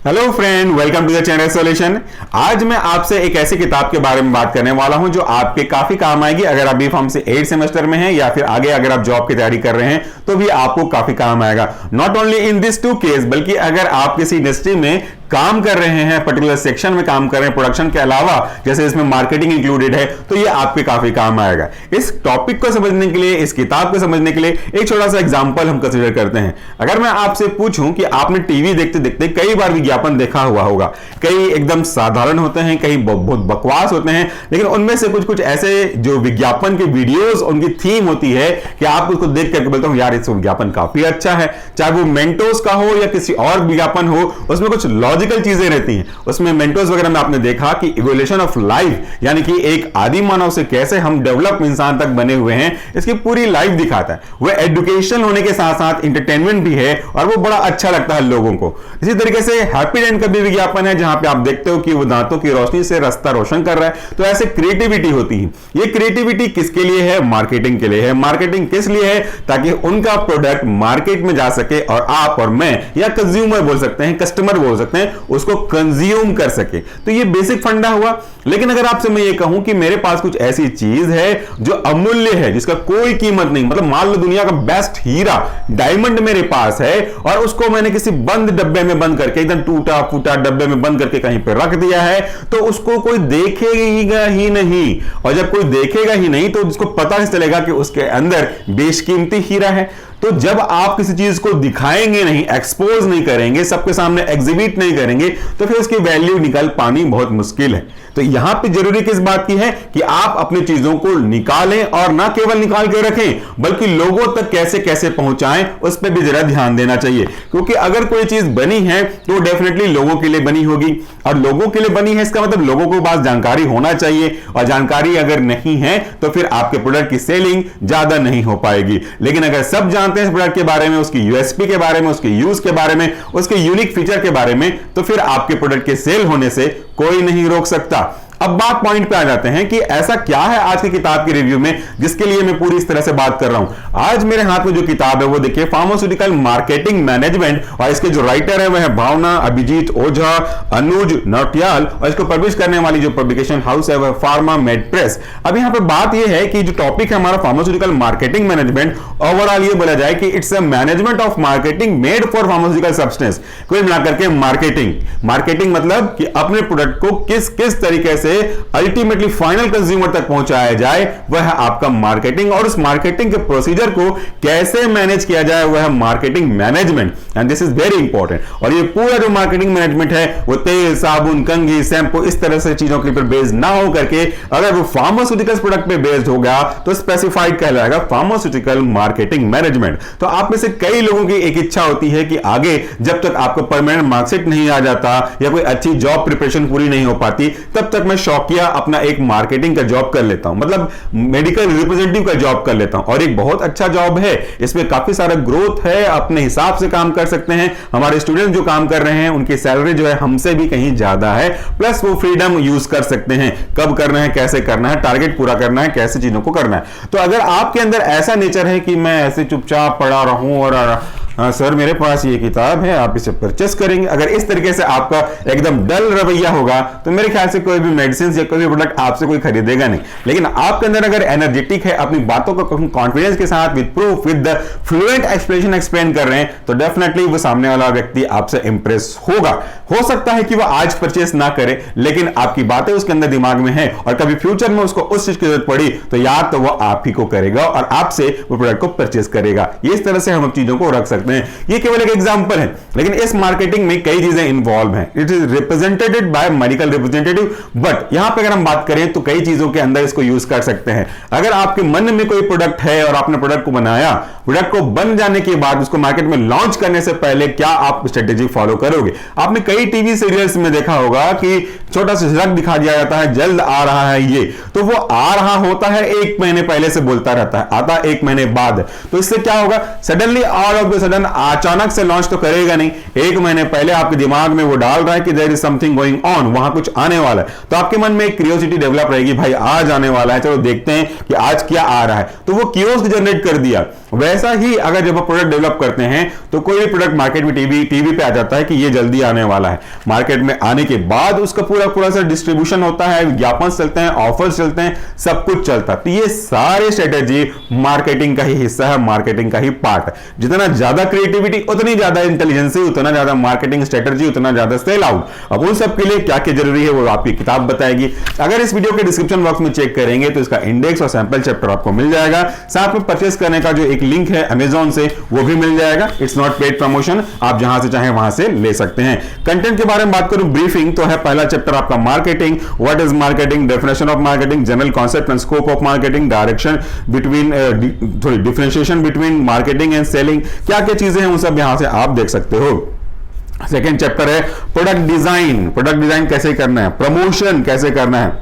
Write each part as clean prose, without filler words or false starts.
Hello friend, welcome to the channel solution. आज मैं आपसे एक ऐसी किताब के बारे में बात करने वाला हूं जो आपके काफी काम आएगी। अगर आप B.Pharm से 8 सेमेस्टर में हैं या फिर आगे अगर आप जॉब की तैयारी कर रहे हैं तो भी आपको काफी काम आएगा। Not only in this too case, बल्कि अगर आप किसी इंडस्ट्री में काम कर रहे हैं, पर्टिकुलर सेक्शन में काम कर रहे हैं, प्रोडक्शन के अलावा, जैसे इसमें मार्केटिंग इंक्लूडेड है, तो ये आपके काफी काम आएगा। इस टॉपिक को समझने के लिए, इस किताब को समझने के लिए एक छोटा सा एग्जांपल हम कंसीडर करते हैं। अगर मैं आपसे पूछूं कि आपने टीवी देखते देखते कई बार विज्ञापन देखा हुआ होगा, कई एकदम साधारण होते हैं, कई बहुत बकवास होते हैं, लेकिन उनमें से कुछ कुछ ऐसे जो विज्ञापन के वीडियोस, उनकी थीम होती है कि आप उसको देख करके बोलते हो यार, इस विज्ञापन काफी अच्छा है। चाहे वो मेंटोस का हो या किसी और विज्ञापन हो, उसमें कुछ लॉजिकल चीजें रहती हैं। उसमें मेंटोस वगैरह में आपने देखा कि इवोल्यूशन ऑफ लाइफ, यानी कि एक आदि मानव से कैसे हम डेवलप इंसान तक बने हुए हैं, इसकी पूरी लाइफ दिखाता है। वो एजुकेशन होने के साथ साथ इंटरटेनमेंट भी है और वो बड़ा अच्छा लगता है लोगों को। इसी तरीके से हैप्पीडेंट का भी विज्ञापन है, जहां पे आप देखते हो कि वो दांतों की रोशनी से रास्ता रोशन कर रहा है। तो ऐसे क्रिएटिविटी होती है। ये क्रिएटिविटी किसके लिए है? मार्केटिंग के लिए है। मार्केटिंग किस लिए है? ताकि उनका प्रोडक्ट मार्केट में जा सके और आप और मैं, या कंज्यूमर बोल सकते हैं, कस्टमर बोल सकते हैं, उसको कंज्यूम कर सके। तो ये बेसिक फंडा हुआ। लेकिन अगर आपसे मैं ये कहूं कि मेरे पास कुछ ऐसी चीज है जो अमूल्य है, जिसका कोई कीमत नहीं, मतलब मान लो दुनिया का बेस्ट हीरा, डायमंड मेरे पास है, और उसको मैंने किसी बंद डब्बे में बंद करके, एकदम टूटा फूटा डब्बे में बंद करके कहीं पर रख दिया है, तो उसको कोई देखेगा ही नहीं। और जब कोई देखेगा ही नहीं तो उसको पता नहीं चलेगा कि उसके अंदर बेशकीमती हीरा है। तो जब आप किसी चीज को दिखाएंगे नहीं, एक्सपोज नहीं करेंगे, सबके सामने एग्जिबिट नहीं करेंगे, तो फिर उसकी वैल्यू निकाल पानी बहुत मुश्किल है। तो यहां पे जरूरी किस बात की है कि आप अपनी चीजों को निकालें, और ना केवल निकाल के रखें, बल्कि लोगों तक कैसे कैसे पहुंचाएं, उस पर भी जरा ध्यान देना चाहिए। क्योंकि अगर कोई चीज बनी है तो डेफिनेटली लोगों के लिए बनी होगी, और लोगों के लिए बनी है इसका मतलब लोगों को पास जानकारी होना चाहिए, और जानकारी अगर नहीं है तो फिर आपके प्रोडक्ट की सेलिंग ज्यादा नहीं हो पाएगी। लेकिन अगर सब जानते हैं इस प्रोडक्ट के बारे में, उसकी यूएसपी के बारे में, उसके यूज के बारे में, उसके यूनिक फीचर के बारे में, तो फिर आपके प्रोडक्ट के सेल होने से कोई नहीं रोक सकता। अब बात पॉइंट पे आ जाते हैं कि ऐसा क्या है आज की किताब की रिव्यू में जिसके लिए मैं पूरी इस तरह से बात कर रहा हूं। आज मेरे हाथ में जो किताब है वो देखिए, फार्मास्यूटिकल मार्केटिंग मैनेजमेंट, और इसके जो राइटर है वह है भावना अभिजीत ओझा, अनुज नौटियाल, और इसको पब्लिश करने वाली जो पब्लिकेशन हाउस है वह फार्मा मेड प्रेस। अब यहां पे बात यह है कि जो टॉपिक है हमारा फार्मास्यूटिकल मार्केटिंग मैनेजमेंट, ओवरऑल ये बोला जाए कि it's a management of marketing made for pharmaceutical substance. कुल मिलाकर के मार्केटिंग मतलब कि अपने प्रोडक्ट को किस किस तरीके से अल्टीमेटली फाइनल कंज्यूमर तक पहुंचाया जाए, वह है आपका मार्केटिंग। और उस मार्केटिंग के प्रोसीजर को कैसे मैनेज किया जाए, वह है marketing management, and this is very important. और ये पूरा जो मार्केटिंग मैनेजमेंट है वो तेल, साबुन, कंघी, शैम्पू, इस तरह से चीजों के ऊपर बेस्ड ना हो करके, अगर वो फार्मास्यूटिकल्स प्रोडक्ट पे बेस्ड होगा तो स्पेसिफाइड कहलाएगा फार्मास्यूटिकल मार्केटिंग मैनेजमेंट। तो आप में से कई लोगों की एक इच्छा होती है कि आगे जब तक आपको परमानेंट मार्कशीट नहीं आ जाता या कोई अच्छी जॉब प्रिपरेशन पूरी नहीं हो पाती, तब तक मैं शौकिया अपना एक मार्केटिंग का जॉब कर लेता हूं, मतलब मेडिकल रिप्रेजेंटेटिव का जॉब कर लेता हूं। और एक बहुत अच्छा जॉब है, इसमें काफी सारा ग्रोथ है, अपने हिसाब से काम कर सकते हैं। हमारे स्टूडेंट जो काम कर रहे हैं उनकी सैलरी जो है हमसे भी कहीं ज्यादा है, प्लस वो फ्रीडम यूज कर सकते हैं, कब करना है, कैसे करना है, टारगेट पूरा करना है, कैसे चीजों को करना है। तो अगर आपके अंदर ऐसा नेचर है कि मैं ऐसे चुपचाप पढ़ा रहूं और सर मेरे पास ये किताब है, आप इसे परचेस करेंगे, अगर इस तरीके से आपका एकदम डल रवैया होगा तो मेरे ख्याल से कोई भी मेडिसिन या कोई भी प्रोडक्ट आपसे कोई खरीदेगा नहीं। लेकिन आपके अंदर अगर एनर्जेटिक है, अपनी बातों को कॉन्फिडेंस के साथ, with proof, with the fluent explanation explain कर रहे हैं, तो डेफिनेटली वो सामने वाला व्यक्ति आपसे इंप्रेस होगा। हो सकता है कि वो आज परचेस ना करे, लेकिन आपकी बातें उसके अंदर दिमाग में है, और कभी फ्यूचर में उसको उस चीज की जरूरत पड़ी तो या तो वो आप ही को करेगा और आपसे वो प्रोडक्ट को परचेस करेगा। इस तरह से हम चीजों को रख सकते हैं। ये केवल एक एग्जांपल है, लेकिन इस मार्केटिंग में कई चीजें इन्वॉल्व हैं। It is represented by medical representative, but यहां पे अगर हम बात करें तो कई चीजों के अंदर इसको यूज कर सकते हैं। अगर आपके मन में कोई प्रोडक्ट है और आपने प्रोडक्ट को बनाया, प्रोडक्ट को बन जाने के बाद उसको मार्केट में लॉन्च करने से पहले क्या आप स्ट्रेटेजी फॉलो करोगे? आपने कई टीवी सीरियल्स में देखा होगा कि छोटा सा झलक दिखा दिया जाता है, जल्द आ रहा है ये, तो वो आ रहा होता है 1 महीने पहले से बोलता रहता है, आता 1 महीने बाद। तो इससे क्या होगा? Suddenly all of the sudden अचानक से लॉन्च तो करेगा नहीं, 1 महीने पहले आपके दिमाग में वो डाल रहा है कि there is something going on, वहां कुछ आने वाला है। तो आपके मन में एक क्यूरियोसिटी डेवलप रहेगी, भाई आज आने वाला है, चलो देखते हैं कि आज क्या आ रहा है। तो वो कियोस्क जनरेट कर दिया, वैसा ही अगर जब आप प्रोडक्ट डेवलप करते हैं तो कोई भी प्रोडक्ट मार्केट में टीवी पे आ जाता है कि ये जल्दी आने वाला है, मार्केट में आने के बाद उसका पूरा सा डिस्ट्रीब्यूशन होता है, विज्ञापन चलते हैं, ऑफर्स चलते हैं, सब कुछ चलता है। तो ये सारे स्ट्रेटेजी मार्केटिंग का ही हिस्सा है, मार्केटिंग का ही पार्ट है। जितना ज्यादा क्रिएटिविटी उतनी ज्यादा इंटेलिजेंसी, उतना ज्यादा मार्केटिंग स्ट्रेटेजी, उतना ज्यादा सेल आउट। अब उन सब के लिए क्या क्या जरूरी है वो आपकी किताब बताएगी। अगर इस वीडियो के डिस्क्रिप्शन बॉक्स में चेक करेंगे तो इसका इंडेक्स और सैंपल चैप्टर आपको मिल जाएगा। साथ में परचेस करने का जो एक लिंक है अमेजॉन से वो भी मिल जाएगा। इट्स नॉट पेड प्रमोशन, आप जहां से चाहें वहां से ले सकते हैं। कंटेंट के बारे में बात करूं, ब्रीफिंग तो है पहला चैप्टर आपका marketing, what is marketing, definition of marketing, general concept and scope of marketing, direction between differentiation between marketing and selling, क्या क्या चीजें हैं उन सब यहां से आप देख सकते हो। सेकेंड चैप्टर है प्रोडक्ट डिजाइन, प्रोडक्ट डिजाइन कैसे करना है, प्रमोशन कैसे करना है,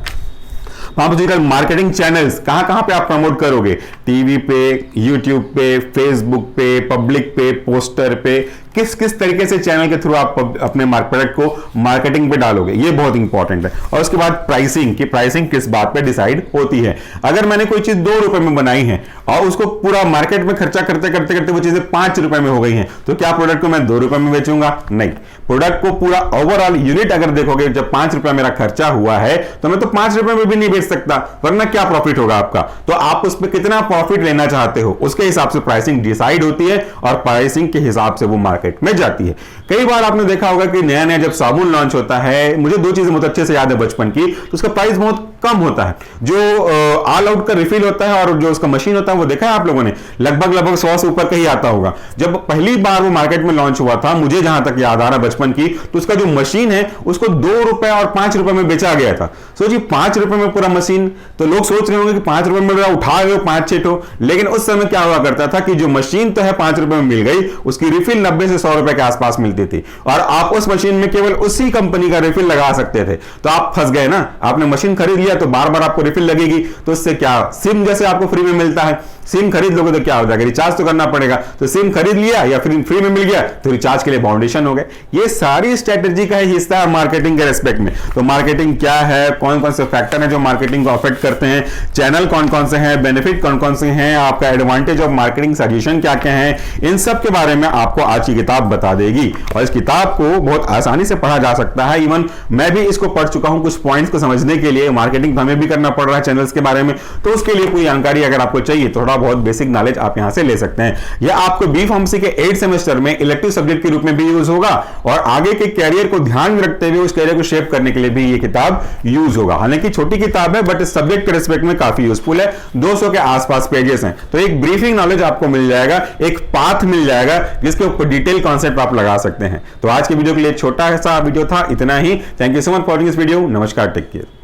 फार्मास्यूटिकल मार्केटिंग चैनल्स कहां कहां पे आप प्रमोट करोगे, टीवी पे, यूट्यूब पे, फेसबुक पे, पब्लिक पे, पोस्टर पे, किस किस तरीके से चैनल के थ्रू आप अपने प्रोडक्ट को मार्केटिंग पे डालोगे, ये बहुत इंपॉर्टेंट है। और उसके बाद प्राइसिंग की प्राइसिंग किस बात पे डिसाइड होती है। अगर मैंने कोई चीज 2 रुपए में बनाई है और उसको पूरा मार्केट में खर्चा करते करते करते वो चीजें 5 रुपए में हो गई हैं, तो क्या प्रोडक्ट को मैं 2 रुपए में बेचूंगा? नहीं, प्रोडक्ट को पूरा ओवरऑल यूनिट अगर देखोगे, जब 5 रुपए मेरा खर्चा हुआ है तो मैं तो 5 रुपए में भी नहीं बेच सकता, वरना क्या प्रॉफिट होगा आपका। तो आप उस पर कितना प्रॉफिट लेना चाहते हो उसके हिसाब से प्राइसिंग डिसाइड होती है और प्राइसिंग के हिसाब से वो मार्केट में जाती है। कई बार आपने देखा होगा कि नया नया जब साबुन लॉन्च होता है, मुझे 2 चीजें बहुत अच्छे से याद है बचपन की, तो उसका प्राइस बहुत कम होता है। जो ऑल आउट का रिफिल होता है और जो उसका मशीन होता है वो देखा है आप लोगों ने, लगभग 100 से ऊपर का ही आता होगा। जब पहली बार वो मार्केट में लॉन्च हुआ था, मुझे जहां तक याद आ रहा है बचपन की, तो उसका जो मशीन है उसको 2 रुपए और 5 रुपए में बेचा गया था। सोचिए 5 रुपए में पूरा मशीन, तो लोग सोच रहे होंगे कि 5 रुपए में उठा रहे हो 5-6 ठो, लेकिन उस समय क्या हुआ करता था कि जो मशीन तो है 5 रुपए में मिल गई, उसकी रिफिल 90 से 100 रुपए के आसपास मिलती थी और आप उस मशीन में केवल उसी कंपनी का रिफिल लगा सकते थे। तो आप फंस गए ना, आपने मशीन खरीद लिया तो बार बार आपको रिफिल लगेगी, तो इससे क्या, सिम जैसे आपको फ्री में मिलता है, सिम खरीद लोगे तो क्या हो जाएगा, रिचार्ज तो करना पड़ेगा। तो सिम खरीद लिया या फिर फ्री में मिल गया तो रिचार्ज के लिए बाउंडेशन हो गए। ये सारी स्ट्रेटेजी का हिस्सा है मार्केटिंग के रेस्पेक्ट में। तो मार्केटिंग क्या है, कौन कौन से फैक्टर हैं जो मार्केटिंग को अफेक्ट करते हैं, चैनल कौन कौन से हैं, बेनिफिट कौन कौन से हैं, आपका एडवांटेज ऑफ मार्केटिंग सजेशन क्या क्या है, इन सब के बारे में आपको आज की किताब बता देगी। और इस किताब को बहुत आसानी से पढ़ा जा सकता है। इवन मैं भी इसको पढ़ चुका हूं कुछ पॉइंट्स को समझने के लिए। मार्केटिंग हमें भी करना पड़ रहा है चैनल्स के बारे में, तो उसके लिए कोई जानकारी अगर आपको चाहिए, थोड़ा बहुत बेसिक नॉलेज आप यहां से ले सकते हैं। यह आपको बी फार्मेसी के 8th सेमेस्टर में इलेक्टिव सब्जेक्ट के रूप में भी यूज होगा और आगे के कैरियर को ध्यान में रखते हुए उस कैरियर को शेप करने के लिए भी यह किताब यूज होगा। हालांकि छोटी किताब है बट इस सब्जेक्ट के रिस्पेक्ट में काफी यूजफुल है। 200 के आसपास पेजेस हैं, तो एक ब्रीफिंग नॉलेज आपको मिल जाएगा, एक पाथ मिल जाएगा जिसके ऊपर डिटेल कॉन्सेप्ट आप लगा सकते हैं। तो आज के वीडियो के लिए छोटा सा वीडियो था, इतना ही। Thank you so much for watching this video. नमस्कार, टेक केयर।